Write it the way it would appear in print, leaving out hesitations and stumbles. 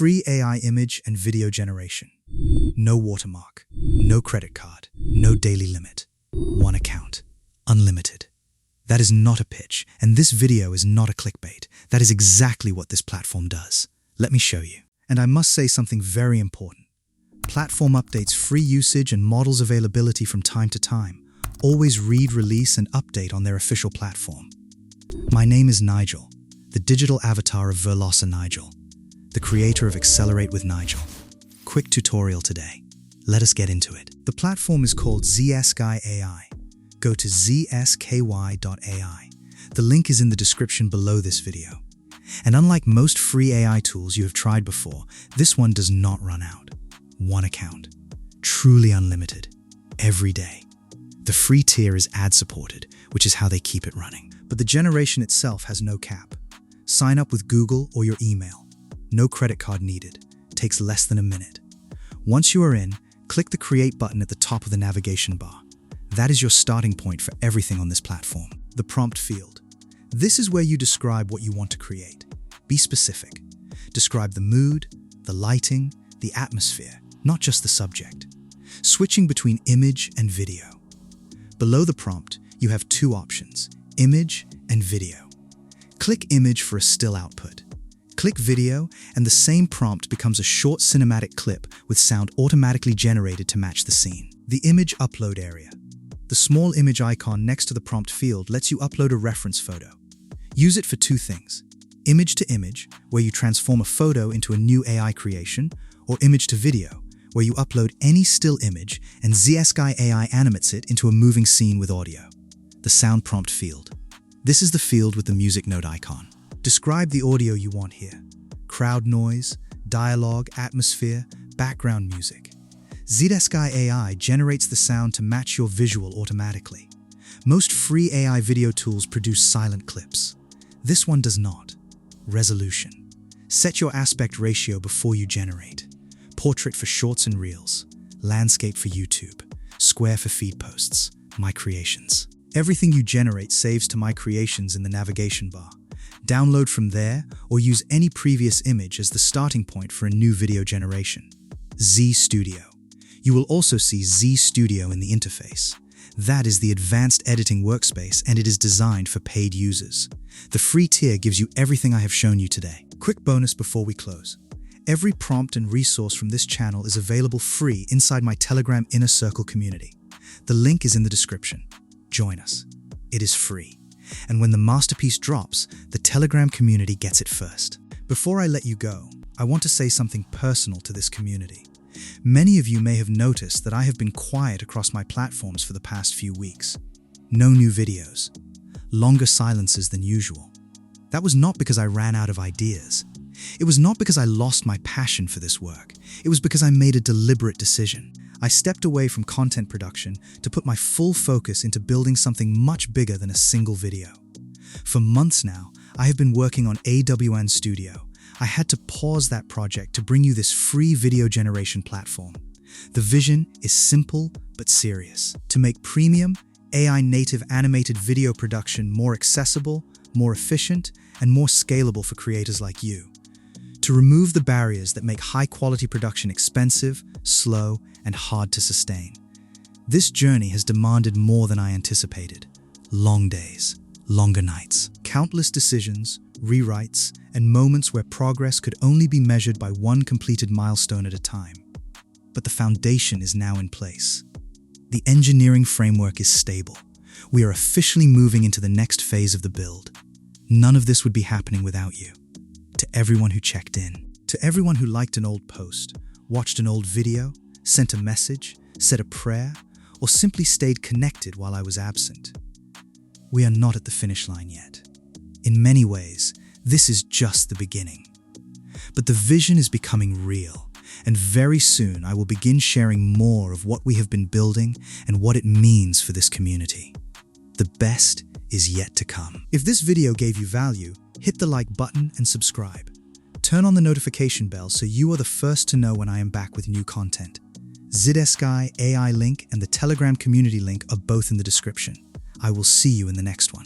free AI image and video generation. No watermark, no credit card, no daily limit. One account, unlimited. That is not a pitch, and this video is not a clickbait. That is exactly what this platform does. Let me show you. And I must say something very important. Platform updates free usage and models availability from time to time. Always read, release, and update on their official platform. My name is Nigel, the digital avatar of Verlosa Nigel, the creator of Accelerate with Nigel. Quick tutorial today. Let us get into it. The platform is called ZSky.AI. Go to ZSky.AI. The link is in the description below this video. And unlike most free AI tools you have tried before, this one does not run out. One account. Truly unlimited. Every day. The free tier is ad-supported, which is how they keep it running. But the generation itself has no cap. Sign up with Google or your email. No credit card needed. Takes less than a minute. Once you are in, click the Create button at the top of the navigation bar. That is your starting point for everything on this platform. The prompt field. This is where you describe what you want to create. Be specific. Describe the mood, the lighting, the atmosphere, not just the subject. Switching between image and video. Below the prompt, you have two options, image and video. Click image for a still output. Click video, and the same prompt becomes a short cinematic clip with sound automatically generated to match the scene. The image upload area. The small image icon next to the prompt field lets you upload a reference photo. Use it for two things. Image to image, where you transform a photo into a new AI creation, or image to video, where you upload any still image and ZSky.AI animates it into a moving scene with audio. The sound prompt field. This is the field with the music note icon. Describe the audio you want here. Crowd noise, dialogue, atmosphere, background music. ZSky.AI generates the sound to match your visual automatically. Most free AI video tools produce silent clips. This one does not. Resolution. Set your aspect ratio before you generate. Portrait for shorts and reels. Landscape for YouTube. Square for feed posts. My Creations. Everything you generate saves to My Creations in the navigation bar. Download from there or use any previous image as the starting point for a new video generation. Z Studio. You will also see Z Studio in the interface. That is the advanced editing workspace, and it is designed for paid users. The free tier gives you everything I have shown you today. Quick bonus before we close. Every prompt and resource from this channel is available free inside my Telegram Inner Circle community. The link is in the description. Join us. It is free. And when the masterpiece drops, the Telegram community gets it first. Before I let you go, I want to say something personal to this community. Many of you may have noticed that I have been quiet across my platforms for the past few weeks. No new videos. Longer silences than usual. That was not because I ran out of ideas. It was not because I lost my passion for this work. It was because I made a deliberate decision. I stepped away from content production to put my full focus into building something much bigger than a single video. For months now, I have been working on AWN Studio. I had to pause that project to bring you this free video generation platform. The vision is simple but serious. To make premium, AI-native animated video production more accessible, more efficient, and more scalable for creators like you. To remove the barriers that make high-quality production expensive, slow, and hard to sustain. This journey has demanded more than I anticipated. Long days, longer nights, countless decisions, rewrites, and moments where progress could only be measured by one completed milestone at a time. But the foundation is now in place. The engineering framework is stable. We are officially moving into the next phase of the build. None of this would be happening without you. To everyone who checked in, to everyone who liked an old post, watched an old video, sent a message, said a prayer, or simply stayed connected while I was absent. We are not at the finish line yet. In many ways, this is just the beginning. But the vision is becoming real, and very soon I will begin sharing more of what we have been building and what it means for this community. The best is yet to come. If this video gave you value, hit the like button and subscribe. Turn on the notification bell so you are the first to know when I am back with new content. ZSky.AI link and the Telegram community link are both in the description. I will see you in the next one.